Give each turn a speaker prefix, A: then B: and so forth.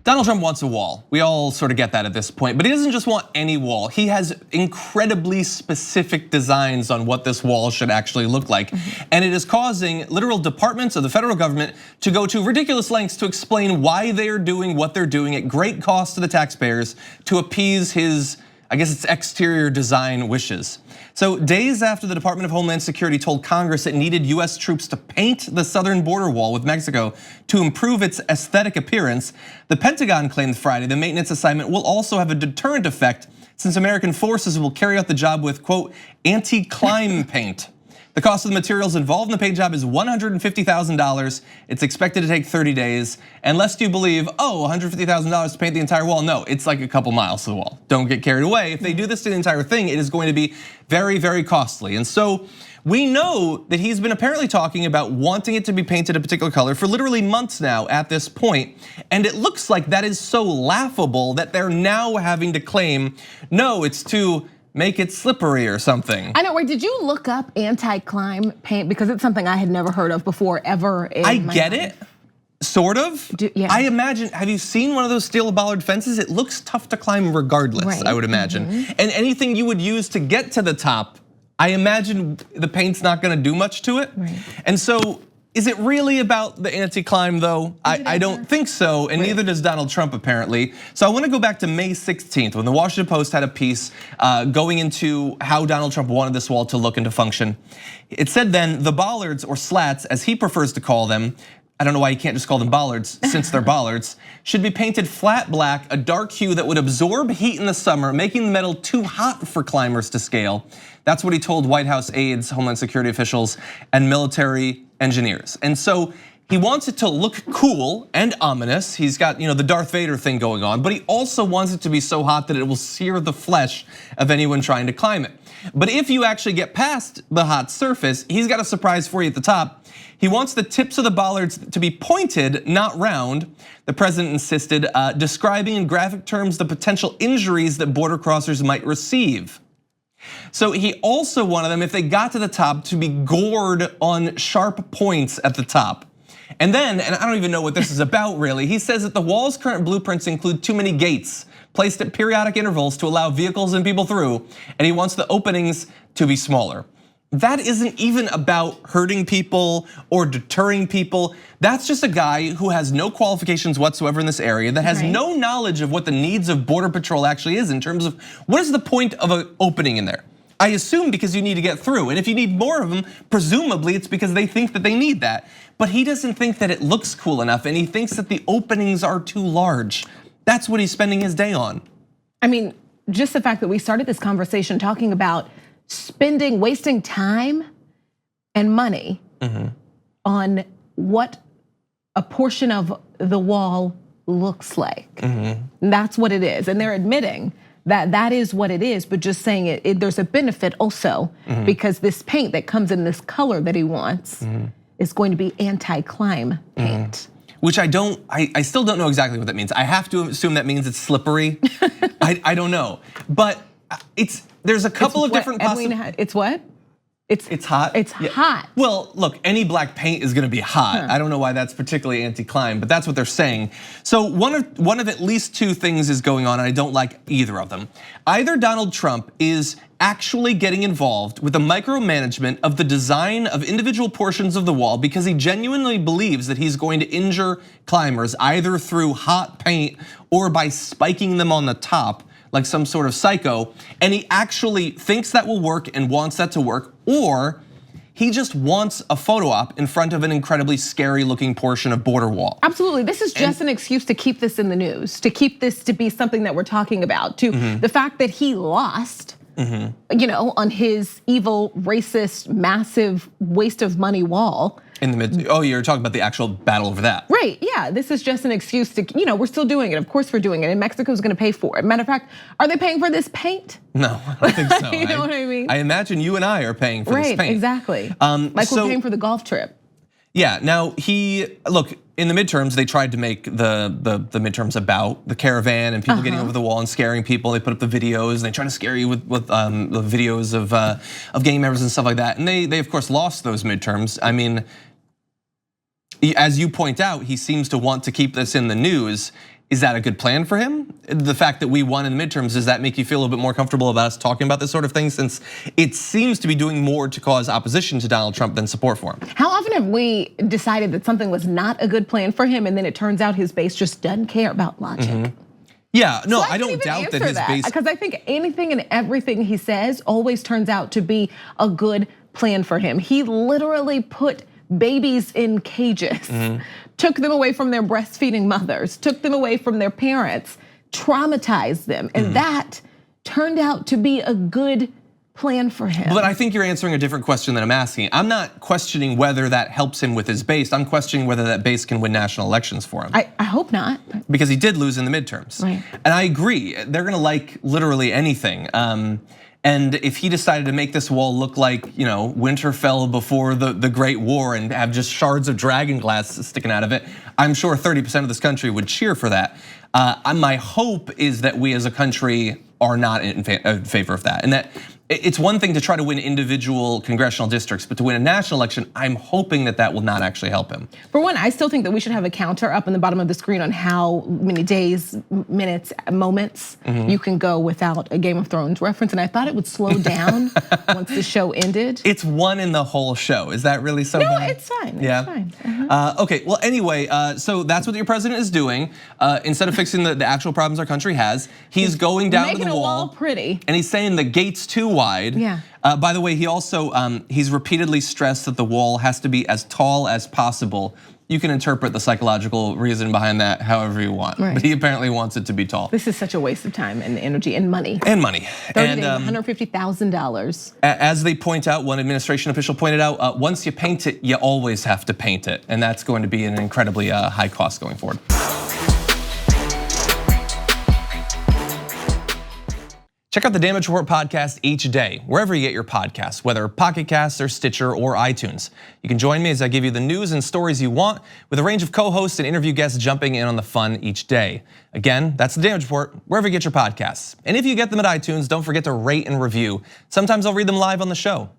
A: Donald Trump wants a wall. We all sort of get that at this point, but he doesn't just want any wall. He has incredibly specific designs on what this wall should actually look like. And it is causing literal departments of the federal government to go to ridiculous lengths to explain why they are doing what they're doing at great cost to the taxpayers to appease his, I guess it's exterior design wishes. So days after the Department of Homeland Security told Congress it needed US troops to paint the southern border wall with Mexico to improve its aesthetic appearance, the Pentagon claimed Friday the maintenance assignment will also have a deterrent effect since American forces will carry out the job with, quote, anti-climb paint. The cost of the materials involved in the paint job is $150,000. It's expected to take 30 days. And lest you believe, $150,000 to paint the entire wall. No, it's like a couple miles to the wall. Don't get carried away. If they do this to the entire thing, it is going to be very, very costly. And so we know that he's been apparently talking about wanting it to be painted a particular color for literally months now at this point. And it looks like that is so laughable that they're now having to claim, no, it's to make it slippery or something.
B: I know, right? Did you look up anti-climb paint? Because it's something I had never heard of before, ever in my life.
A: I get it, sort of.
B: Yeah.
A: I imagine, have you seen one of those steel bollard fences? It looks tough to climb regardless, right. I would imagine. And anything you would use to get to the top, I imagine the paint's not gonna do much to it. Right. And so, is it really about the anti-climb though? I don't think so, and neither does Donald Trump apparently. So I wanna go back to May 16th when the Washington Post had a piece going into how Donald Trump wanted this wall to look and to function. It said then, the bollards or slats, as he prefers to call them, I don't know why you can't just call them bollards since they're bollards, should be painted flat black, a dark hue that would absorb heat in the summer, making the metal too hot for climbers to scale. That's what he told White House aides, Homeland Security officials, and military engineers. And so he wants it to look cool and ominous. He's got the Darth Vader thing going on, but he also wants it to be so hot that it will sear the flesh of anyone trying to climb it. But if you actually get past the hot surface, he's got a surprise for you at the top. He wants the tips of the bollards to be pointed, not round. The president insisted, describing in graphic terms the potential injuries that border crossers might receive. So he also wanted them, if they got to the top, to be gored on sharp points at the top. And then, and I don't even know what this is about really, he says that the wall's current blueprints include too many gates placed at periodic intervals to allow vehicles and people through, and he wants the openings to be smaller. That isn't even about hurting people or deterring people. That's just a guy who has no qualifications whatsoever in this area, that has no knowledge of what the needs of Border Patrol actually is in terms of what is the point of an opening in there? I assume because you need to get through, and if you need more of them, presumably it's because they think that they need that. But he doesn't think that it looks cool enough, and he thinks that the openings are too large. That's what he's spending his day on.
B: I mean, just the fact that we started this conversation talking about wasting time and money on what a portion of the wall looks like. That's what it is, and they're admitting that that is what it is, but just saying there's a benefit also because this paint that comes in this color that he wants is going to be anti-climb paint.
A: Which I still don't know exactly what that means. I have to assume that means it's slippery. I don't know, but there's a couple of different possibilities.
B: It's what?
A: It's hot.
B: It's hot.
A: Well, look, any black paint is gonna be hot. I don't know why that's particularly anti-climb, but that's what they're saying. So one of at least two things is going on, and I don't like either of them. Either Donald Trump is actually getting involved with the micromanagement of the design of individual portions of the wall because he genuinely believes that he's going to injure climbers either through hot paint or by spiking them on the top like some sort of psycho, and he actually thinks that will work and wants that to work, or he just wants a photo op in front of an incredibly scary looking portion of border wall.
B: Absolutely, this is just an excuse to keep this in the news, to keep this to be something that we're talking about, to the fact that he lost on his evil, racist, massive waste of money wall.
A: In the mid, you're talking about the actual battle over that.
B: Right, yeah, this is just an excuse to, we're still doing it. Of course we're doing it, and Mexico's gonna pay for it. Matter of fact, are they paying for this paint?
A: No, I don't think so.
B: You know what I mean?
A: I imagine you and I are paying for this paint.
B: Right, exactly. Like we're paying for the golf trip.
A: Yeah, now look, in the midterms, they tried to make the midterms about the caravan and people getting over the wall and scaring people. They put up the videos and they try to scare you with the videos of gang members and stuff like that. And they of course lost those midterms. I mean, as you point out, he seems to want to keep this in the news. Is that a good plan for him? The fact that we won in the midterms, does that make you feel a little bit more comfortable about us talking about this sort of thing, since it seems to be doing more to cause opposition to Donald Trump than support for him?
B: How often have we decided that something was not a good plan for him, and then it turns out his base just doesn't care about logic?
A: Yeah, no,
B: So
A: I don't doubt that his base.
B: Because I think anything and everything he says always turns out to be a good plan for him. He literally put babies in cages, took them away from their breastfeeding mothers, took them away from their parents, traumatized them. And that turned out to be a good plan for him.
A: But I think you're answering a different question than I'm asking. I'm not questioning whether that helps him with his base. I'm questioning whether that base can win national elections for him.
B: I hope not.
A: Because he did lose in the midterms.
B: Right.
A: And I agree, they're gonna like literally anything. And if he decided to make this wall look like, winter fell before the Great War and have just shards of dragon glass sticking out of it, I'm sure 30% of this country would cheer for that. My hope is that we as a country are not in favor of that. And that it's one thing to try to win individual congressional districts, but to win a national election, I'm hoping that that will not actually help him.
B: For one, I still think that we should have a counter up on the bottom of the screen on how many days, minutes, moments you can go without a Game of Thrones reference. And I thought it would slow down once the show ended.
A: It's one in the whole show. Is that really so bad?
B: No, it's fine.
A: Yeah.
B: It's fine.
A: Okay, well anyway, so that's what your president is doing. Instead of fixing the actual problems our country has, he's going down to the
B: Making a wall pretty.
A: And he's saying the gate's too wide.
B: Yeah.
A: By the way, he also, he's repeatedly stressed that the wall has to be as tall as possible. You can interpret the psychological reason behind that however you want.
B: Right.
A: But he apparently wants it to be tall.
B: This is such a waste of time and energy and money.
A: And money.
B: 30 days, $150,000.
A: As they point out, one administration official pointed out, once you paint it, you always have to paint it. And that's going to be an incredibly high cost going forward. Check out the Damage Report podcast each day, wherever you get your podcasts, whether Pocket Casts or Stitcher or iTunes. You can join me as I give you the news and stories you want, with a range of co-hosts and interview guests jumping in on the fun each day. Again, that's the Damage Report, wherever you get your podcasts. And if you get them at iTunes, don't forget to rate and review. Sometimes I'll read them live on the show.